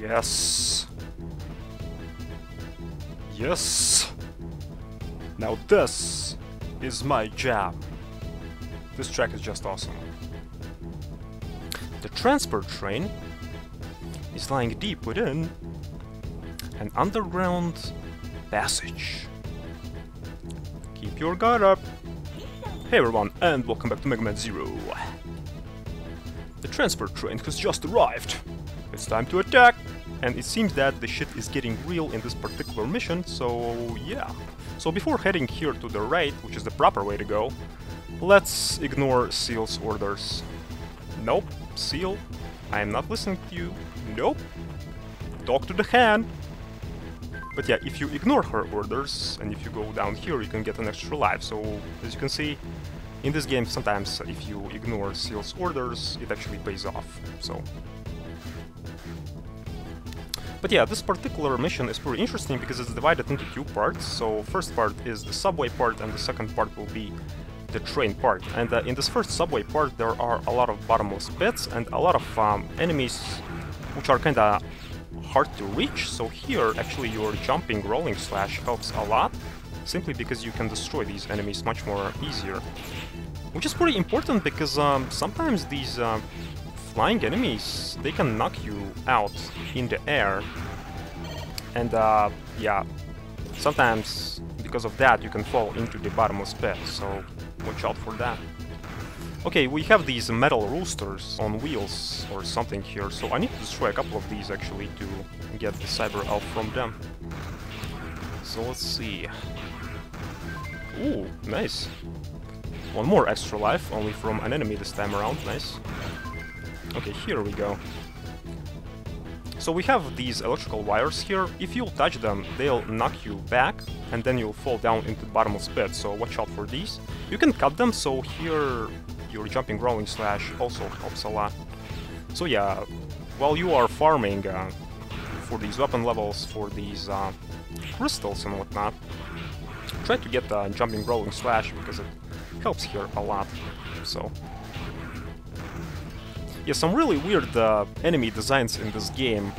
Yes. Yes. Now this is my jam. This track is just awesome. The transport train is lying deep within an underground passage. Keep your guard up. Hey everyone, and welcome back to Mega Man Zero. The transport train has just arrived. It's time to attack! And it seems that the shit is getting real in this particular mission, so yeah. So before heading here to the right, which is the proper way to go, let's ignore Seal's orders. Nope, Seal, I am not listening to you. Nope. Talk to the hand. But yeah, if you ignore her orders, and if you go down here, you can get an extra life. So, as you can see, in this game, sometimes if you ignore Seal's orders, it actually pays off, so... But yeah, this particular mission is pretty interesting because it's divided into two parts. So, first part is the subway part, and the second part will be the train part. And in this first subway part, there are a lot of bottomless pits and a lot of enemies which are kinda hard to reach. So here, actually, your jumping rolling slash helps a lot, simply because you can destroy these enemies much more easier. Which is pretty important because sometimes these flying enemies, they can knock you out in the air. And yeah, sometimes because of that you can fall into the bottomless pit, so watch out for that. Okay, we have these metal roosters on wheels or something here, so I need to destroy a couple of these actually to get the Cyber Elf from them. So let's see. Ooh, nice. One more extra life, only from an enemy this time around, nice. Okay, here we go. So we have these electrical wires here. If you touch them, they'll knock you back, and then you'll fall down into the bottomless pit, so watch out for these. You can cut them, so here your jumping rolling slash also helps a lot. So yeah, while you are farming for these weapon levels, for these crystals and whatnot, try to get the jumping rolling slash because it helps here a lot, so... Yeah, some really weird enemy designs in this game.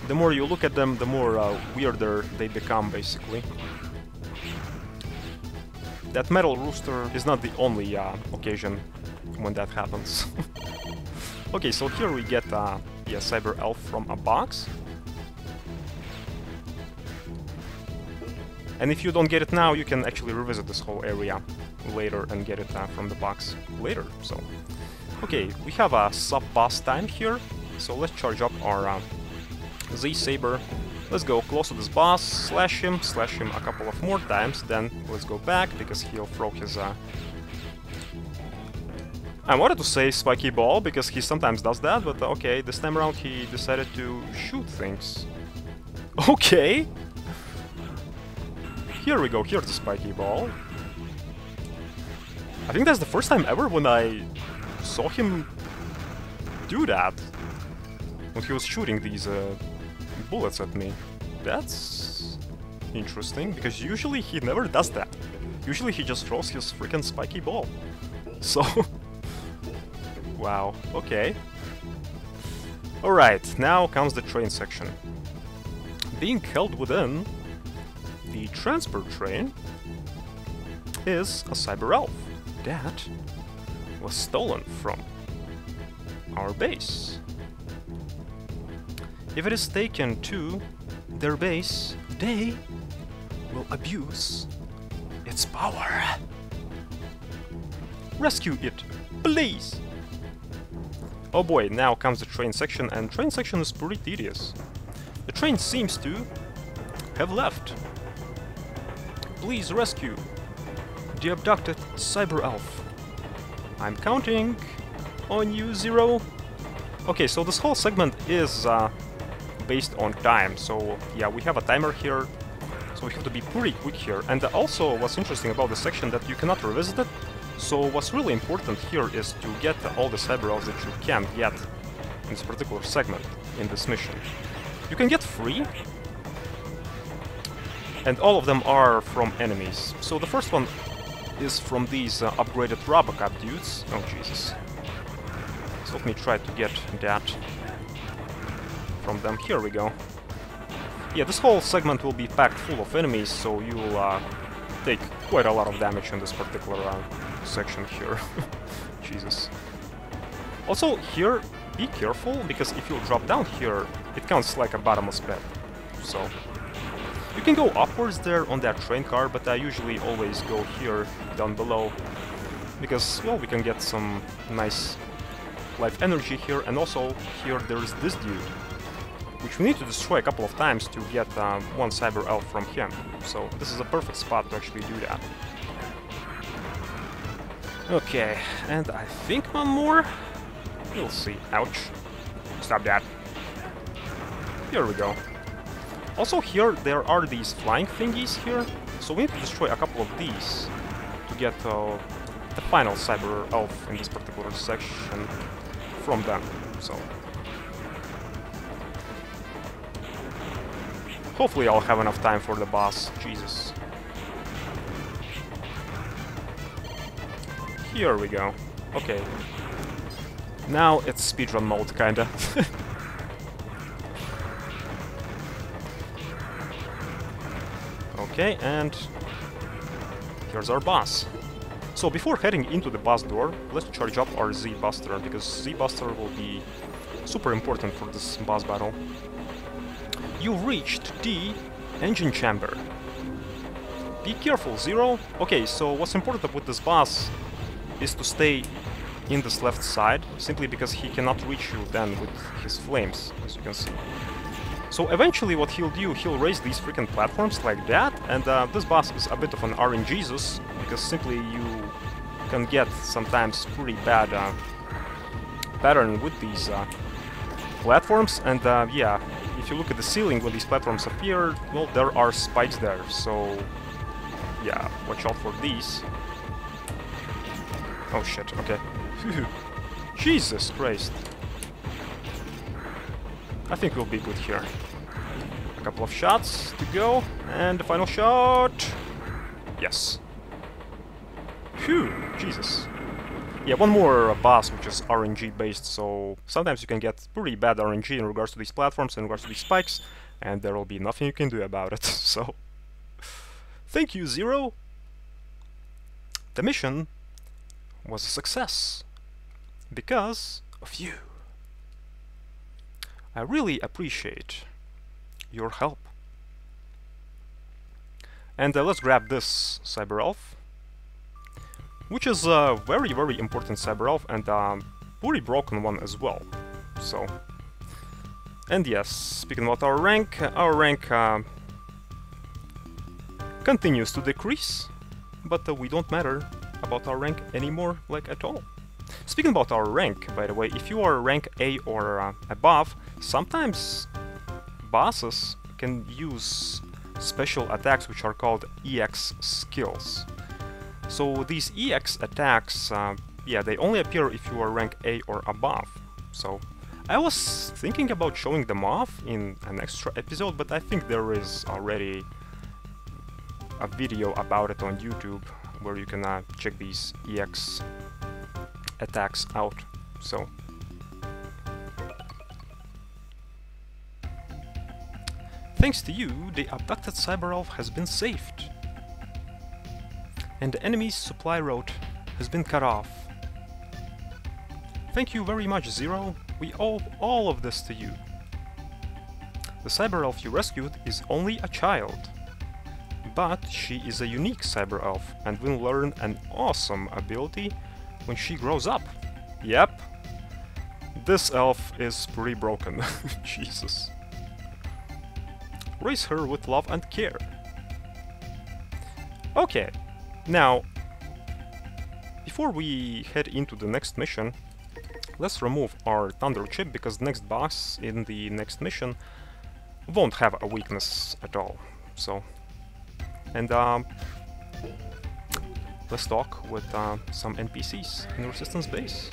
The more you look at them, the more weirder they become, basically. That metal rooster is not the only occasion when that happens. Okay, so here we get yeah, Cyber Elf from a box. And if you don't get it now, you can actually revisit this whole area later and get it from the box later, so... Okay, we have a sub-boss time here, so let's charge up our Z-Saber. Let's go close to this boss, slash him a couple of more times, then let's go back, because he'll throw his... I wanted to say spiky ball, because he sometimes does that, but okay, this time around he decided to shoot things. Okay! Here we go, here's the spiky ball. I think that's the first time ever when I saw him do that, when he was shooting these bullets at me. That's interesting, because usually he never does that. Usually he just throws his freaking spiky ball. So... wow, okay. Alright, now comes the train section. Being held within the transport train is a Cyber Elf that was stolen from our base. If it is taken to their base, they will abuse its power. Rescue it, please! Oh boy, now comes the train section, and train section is pretty tedious. The train seems to have left. Please rescue the abducted Cyber Elf. I'm counting on you, Zero. Okay, so this whole segment is based on time, so yeah, we have a timer here, so we have to be pretty quick here. And also, what's interesting about this section that you cannot revisit it, so what's really important here is to get all the Cyber Elves that you can get in this particular segment, in this mission. You can get 3, and all of them are from enemies. So the first one is from these upgraded Robocop dudes. Oh Jesus. So let me try to get that from them. Here we go. Yeah, this whole segment will be packed full of enemies, so you'll take quite a lot of damage in this particular section here. Jesus. Also, here, be careful, because if you drop down here, it counts like a bottomless pit. So, you can go upwards there on that train car, but I usually always go here, down below, because, well, we can get some nice life energy here, and also here there's this dude, which we need to destroy a couple of times to get one Cyber Elf from him. So this is a perfect spot to actually do that. Okay, and I think one more? We'll see. Ouch. Stop that. Here we go. Also here there are these flying thingies here, so we need to destroy a couple of these to get the final Cyber Elf in this particular section from them, so... Hopefully I'll have enough time for the boss. Jesus. Here we go. Okay. Now it's speedrun mode, kinda. Okay, and here's our boss. So before heading into the boss door, let's charge up our Z-Buster, because Z-Buster will be super important for this boss battle. You've reached the engine chamber. Be careful, Zero. Okay, so what's important with this boss is to stay in this left side, simply because he cannot reach you then with his flames, as you can see. So eventually what he'll do, he'll raise these freaking platforms like that, and this boss is a bit of an RNGesus, because simply you can get sometimes pretty bad pattern with these platforms, and yeah, if you look at the ceiling when these platforms appear, well, there are spikes there, so yeah, watch out for these. Oh shit, okay. Jesus Christ. I think we'll be good here. A couple of shots to go, and the final shot! Yes. Phew, Jesus. Yeah, one more boss which is RNG based, so sometimes you can get pretty bad RNG in regards to these platforms, in regards to these spikes, and there will be nothing you can do about it, so... Thank you, Zero! The mission was a success. Because of you. I really appreciate your help. And let's grab this Cyber Elf, which is a very, very important Cyber Elf, and a pretty broken one as well. So, and yes, speaking about our rank continues to decrease, but we don't matter about our rank anymore, like at all. Speaking about our rank, by the way, if you are rank A or above, sometimes bosses can use special attacks which are called EX skills. So these EX attacks, yeah, they only appear if you are rank A or above. So I was thinking about showing them off in an extra episode, but I think there is already a video about it on YouTube where you can check these EX attacks out. So thanks to you, the abducted Cyber Elf has been saved, and the enemy's supply route has been cut off. Thank you very much, Zero. We owe all of this to you. The Cyber Elf you rescued is only a child, but she is a unique Cyber Elf and will learn an awesome ability when she grows up. Yep, this elf is pretty broken. Jesus. Raise her with love and care. Okay, now, before we head into the next mission, let's remove our Thunder Chip, because the next boss in the next mission won't have a weakness at all. So, and let's talk with some NPCs in Resistance base.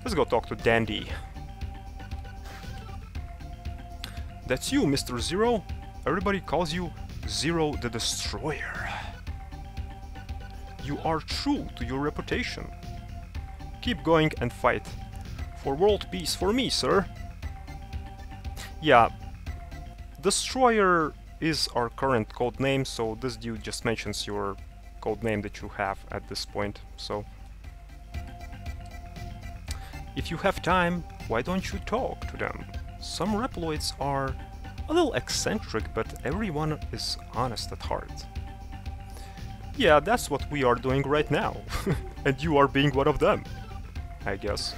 Let's go talk to Dandy. That's you, Mr. Zero. Everybody calls you Zero the Destroyer. You are true to your reputation. Keep going and fight For world peace for me, sir. Yeah, Destroyer is our current code name, so this dude just mentions your code name that you have at this point, so... If you have time, why don't you talk to them? Some Reploids are a little eccentric, but everyone is honest at heart. Yeah, that's what we are doing right now. And you are being one of them, I guess.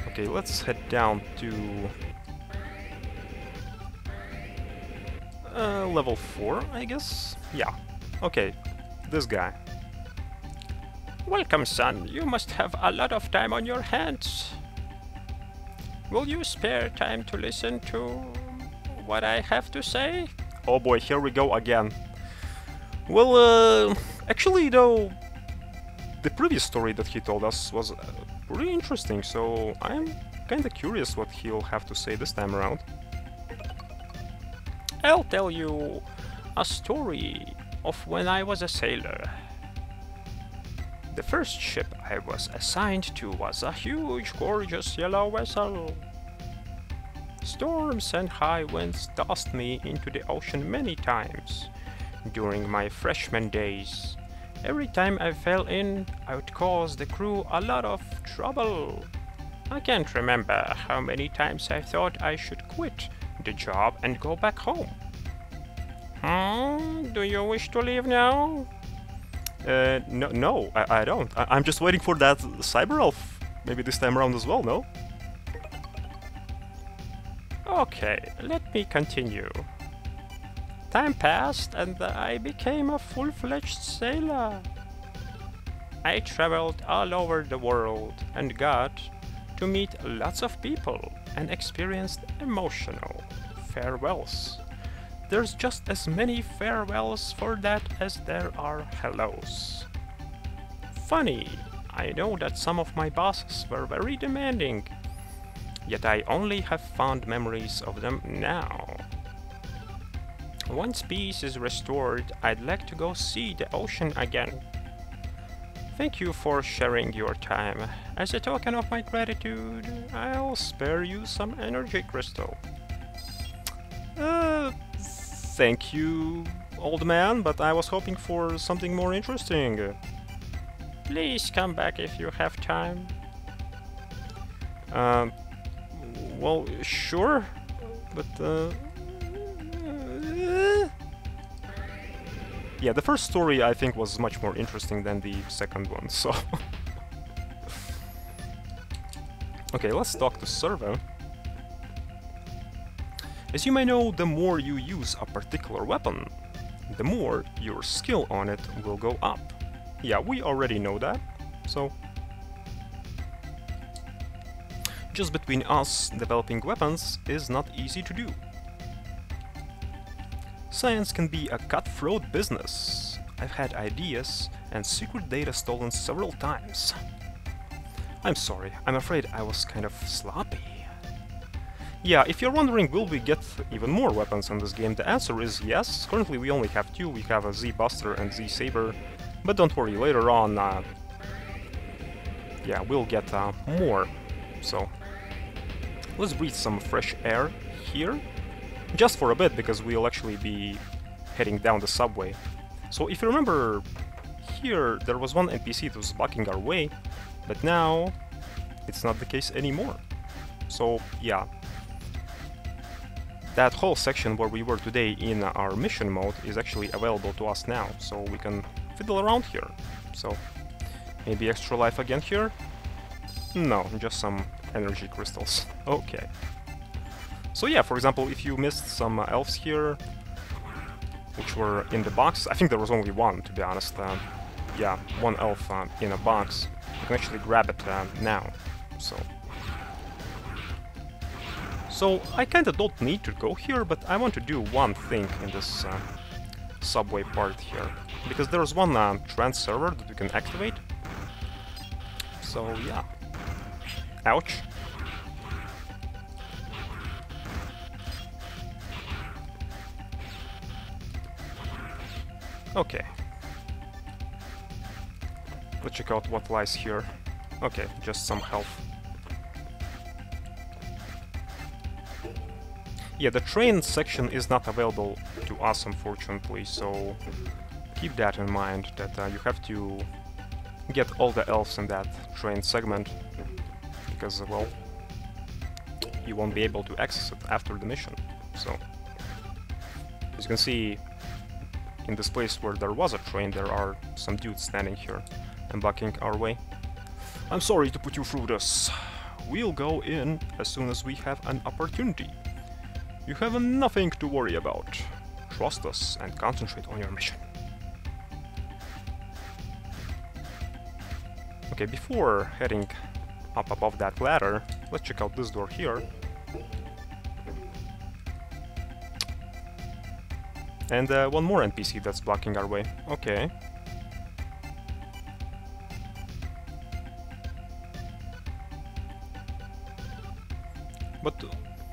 Okay, let's head down to... level 4, I guess? Yeah. Okay, this guy. Welcome, son. You must have a lot of time on your hands. Will you spare time to listen to what I have to say? Oh boy, here we go again. Well, actually though, the previous story that he told us was pretty interesting, so I'm kinda curious what he'll have to say this time around. I'll tell you a story of when I was a sailor. The first ship I was assigned to was a huge, gorgeous yellow vessel. Storms and high winds tossed me into the ocean many times during my freshman days. Every time I fell in, I would cause the crew a lot of trouble. I can't remember how many times I thought I should quit the job and go back home. Do you wish to leave now? No, I don't. I'm just waiting for that cyber elf, maybe this time around as well, no? Okay, let me continue. Time passed and I became a full-fledged sailor. I traveled all over the world and got to meet lots of people and experienced emotional farewells. There's just as many farewells for that as there are hellos. Funny, I know that some of my bosses were very demanding, yet I only have fond memories of them now. Once peace is restored, I'd like to go see the ocean again. Thank you for sharing your time. As a token of my gratitude, I'll spare you some energy crystal. Thank you, old man, but I was hoping for something more interesting. Please come back if you have time. Well, sure, but yeah, the first story I think was much more interesting than the second one, so... Okay, let's talk to Servo. As you may know, the more you use a particular weapon, the more your skill on it will go up. Yeah, we already know that, so... Just between us, developing weapons is not easy to do. Science can be a cutthroat business. I've had ideas and secret data stolen several times. I'm sorry, I'm afraid I was kind of sloppy. Yeah, if you're wondering, will we get even more weapons in this game, the answer is yes. Currently we only have two, we have a Z-Buster and Z-Saber, but don't worry, later on, yeah, we'll get more. So, let's breathe some fresh air here. Just for a bit, because we'll actually be heading down the subway. So if you remember, here there was one NPC that was blocking our way, but now it's not the case anymore. So yeah, that whole section where we were today in our mission mode is actually available to us now, so we can fiddle around here. So maybe extra life again here? No, just some energy crystals. Okay. So yeah, for example, if you missed some elves here, which were in the box, I think there was only one, to be honest. Yeah, one elf in a box. You can actually grab it now. So I kinda don't need to go here, but I want to do one thing in this subway part here. Because there's one trans server that we can activate. So yeah. Ouch. Okay. Let's check out what lies here. Okay, just some health. Yeah, the train section is not available to us, unfortunately, so keep that in mind, that you have to get all the elves in that train segment, because, well, you won't be able to access it after the mission. So, as you can see, in this place where there was a train, there are some dudes standing here and blocking our way. I'm sorry to put you through this. We'll go in as soon as we have an opportunity. You have nothing to worry about. Trust us and concentrate on your mission. Okay, before heading up above that ladder, let's check out this door here. And one more NPC that's blocking our way. Okay. But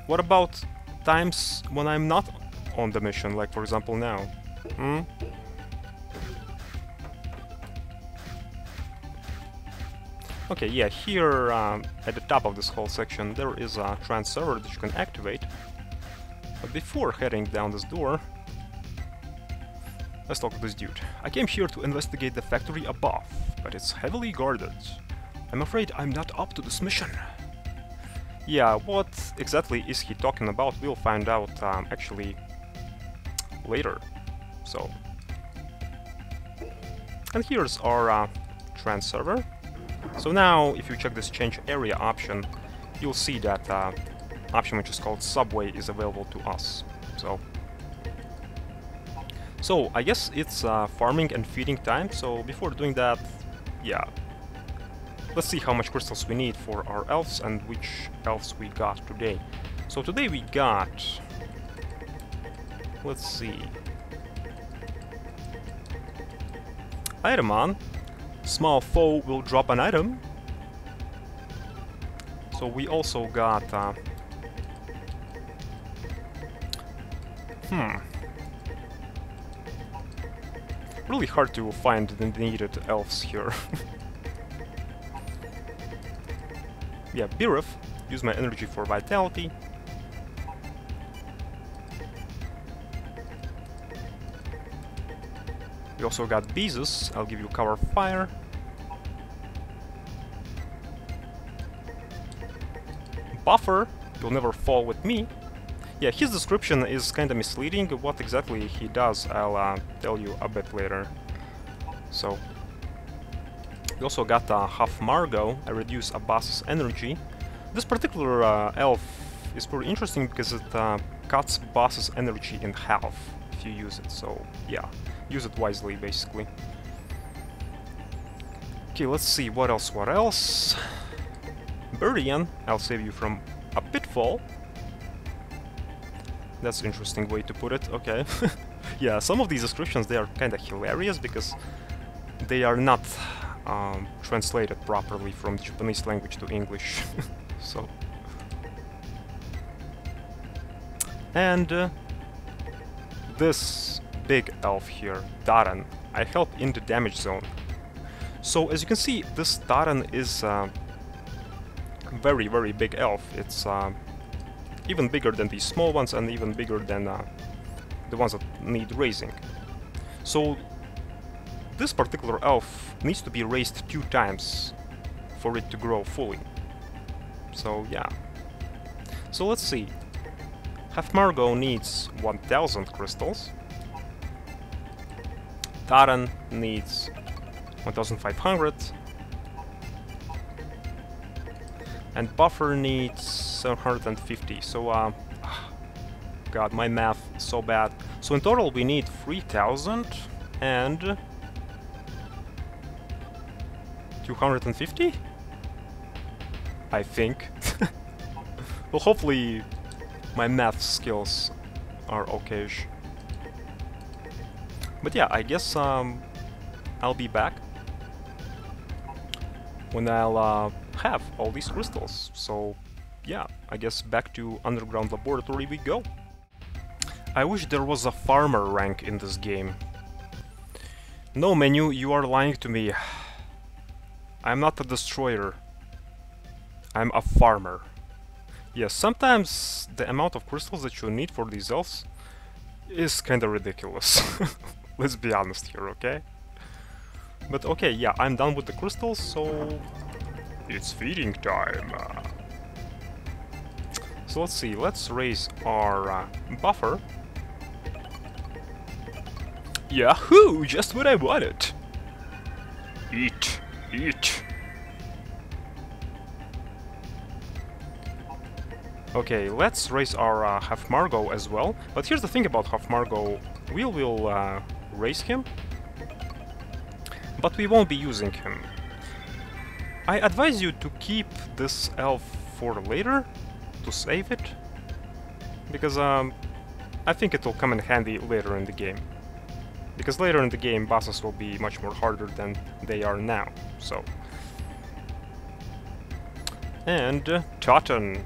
what about times when I'm not on the mission, like for example now? Hmm? Okay, yeah, here at the top of this whole section there is a trans server that you can activate. But before heading down this door, let's talk to this dude. I came here to investigate the factory above, but it's heavily guarded. I'm afraid I'm not up to this mission. Yeah, what exactly is he talking about? We'll find out actually later. So, and here's our trans server. So now, if you check this change area option, you'll see that option which is called subway is available to us. So I guess it's farming and feeding time. So before doing that, yeah. Let's see how much crystals we need for our elves and which elves we got today. So today we got... Let's see... Item on. Small foe will drop an item. So we also got... Really hard to find the needed elves here. Yeah, Birith, use my energy for vitality. We also got Bezus, I'll give you cover fire. Buffer, you'll never fall with me. Yeah, his description is kinda misleading. What exactly he does, I'll tell you a bit later. So, we also got half Margot, I reduce a boss's energy. This particular elf is pretty interesting because it cuts boss's energy in half if you use it, so yeah, use it wisely basically. Okay, let's see, what else? Burian, I'll save you from a pitfall. That's an interesting way to put it, okay. Yeah, some of these descriptions, they are kinda hilarious because they are not translated properly from Japanese language to English. So, and this big elf here, Daran, I help in the damage zone. So as you can see, this Daran is a very, very big elf. It's even bigger than these small ones and even bigger than the ones that need raising. So this particular elf needs to be raised 2 times for it to grow fully. So yeah. So let's see. Half Margot needs 1000 crystals. Daran needs 1500. And Buffer needs 750. So God, my math is so bad. So in total we need 3000 and 250? I think. Well, hopefully my math skills are okay-ish. But yeah, I guess I'll be back when I'll have all these crystals. So yeah, I guess back to Underground Laboratory we go. I wish there was a farmer rank in this game. No, menu, you are lying to me. I'm not a destroyer. I'm a farmer. Yes, sometimes the amount of crystals that you need for these elves is kinda ridiculous. Let's be honest here, okay? But okay, yeah, I'm done with the crystals, so it's feeding time. So let's see, let's raise our buffer. Yahoo! Just what I wanted! Eat! Eat! Okay, let's raise our Hafmargo as well. But here's the thing about Hafmargo. We will raise him, but we won't be using him. I advise you to keep this elf for later, to save it, because I think it will come in handy later in the game. Because later in the game, bosses will be much more harder than they are now, so... And Totten.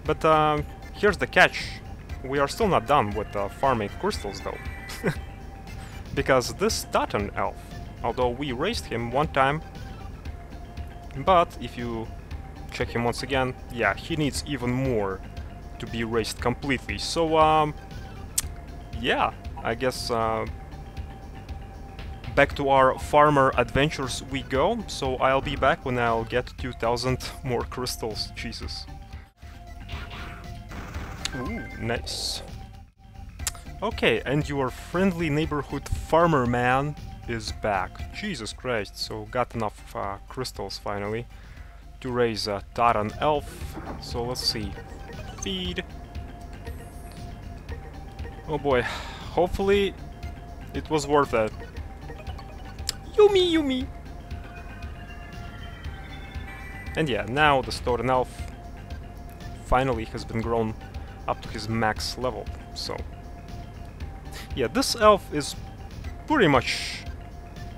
But here's the catch. We are still not done with farming crystals though. Because this Totten elf, although we raised him one time, but if you check him once again, yeah, he needs even more to be raised completely. So, yeah, I guess back to our farmer adventures we go. So I'll be back when I'll get 2000 more crystals. Jesus. Ooh, nice. Okay, and your friendly neighborhood farmer man is back. Jesus Christ, so got enough crystals finally to raise a Totten elf. So let's see. Feed. Oh boy, hopefully it was worth it. Yumi, Yumi! And yeah, now the Totten elf finally has been grown up to his max level, so... Yeah, this elf is pretty much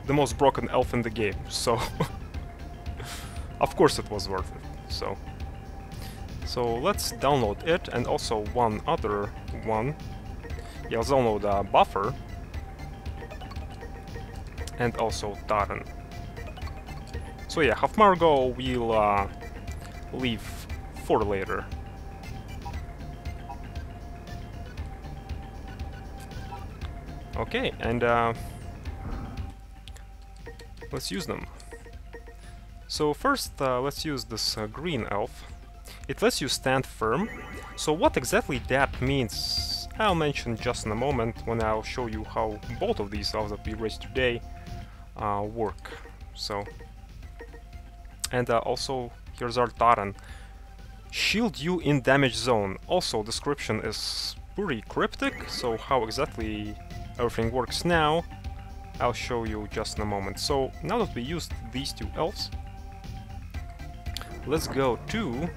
the most broken elf in the game, so... Of course it was worth it, so... So let's download it, and also one other one. Yeah, let's download Buffer. And also Totten. So yeah, Hafmargo we'll leave for later. Okay, and let's use them. So first, let's use this green elf. It lets you stand firm. So what exactly that means, I'll mention just in a moment when I'll show you how both of these elves that we raised today work. So, and also here's our Totten. Shield you in damage zone. Also, description is pretty cryptic, so how exactly everything works now, I'll show you just in a moment. So now that we used these two elves, let's go to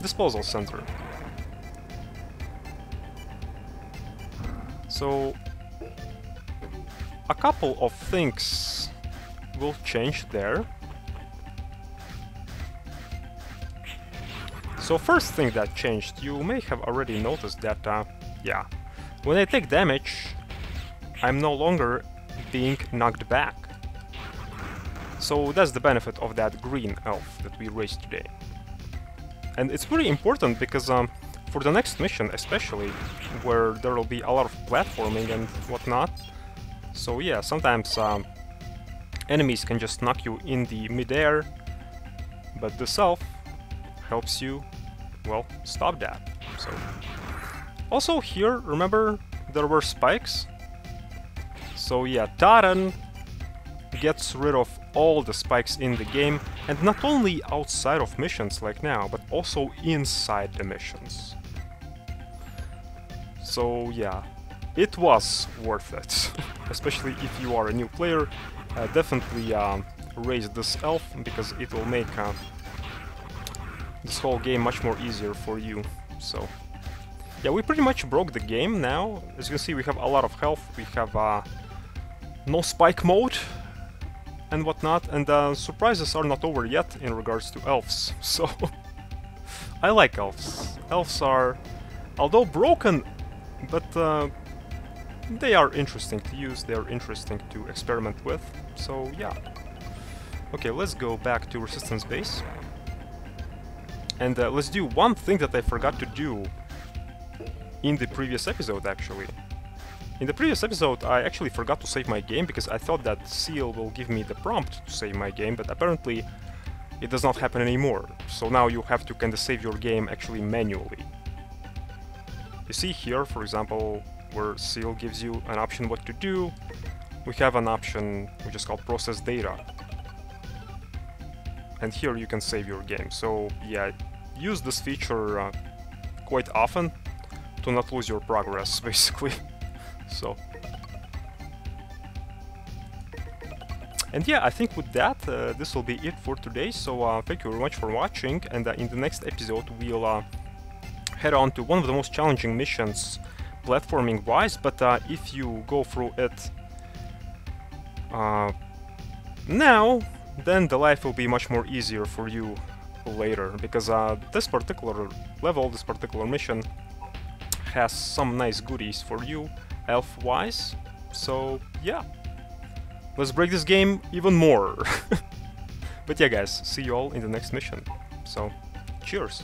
Disposal Center. So a couple of things will change there. So first thing that changed, you may have already noticed that, yeah, when I take damage, I'm no longer being knocked back. So that's the benefit of that green elf that we raised today. And it's very important because for the next mission especially, where there will be a lot of platforming and whatnot, so yeah, sometimes enemies can just knock you in the mid-air, but this elf helps you, well, stop that. So also here, remember, there were spikes? So yeah, Totten gets rid of all the spikes in the game, and not only outside of missions like now, but also inside the missions. So yeah, it was worth it. Especially if you are a new player, definitely raise this elf, because it will make this whole game much more easier for you. So yeah, we pretty much broke the game now. As you can see, we have a lot of health, we have no spike mode and whatnot, and surprises are not over yet in regards to elves, so I like elves. Elves are, although broken, but they are interesting to use, they are interesting to experiment with, so yeah. Okay, let's go back to Resistance Base. And let's do one thing that I forgot to do in the previous episode, actually. In the previous episode, I actually forgot to save my game because I thought that Seal will give me the prompt to save my game, but apparently it does not happen anymore. So now you have to kind of save your game actually manually. You see here, for example, where Seal gives you an option what to do, we have an option which is called Process Data. And here you can save your game. So yeah, use this feature quite often to not lose your progress, basically. So, and yeah, I think with that, this will be it for today. So thank you very much for watching, and in the next episode we'll head on to one of the most challenging missions platforming wise, but if you go through it now, then the life will be much more easier for you later, because this particular level, this particular mission has some nice goodies for you elf-wise. So yeah, let's break this game even more. But yeah guys, see you all in the next mission. So cheers!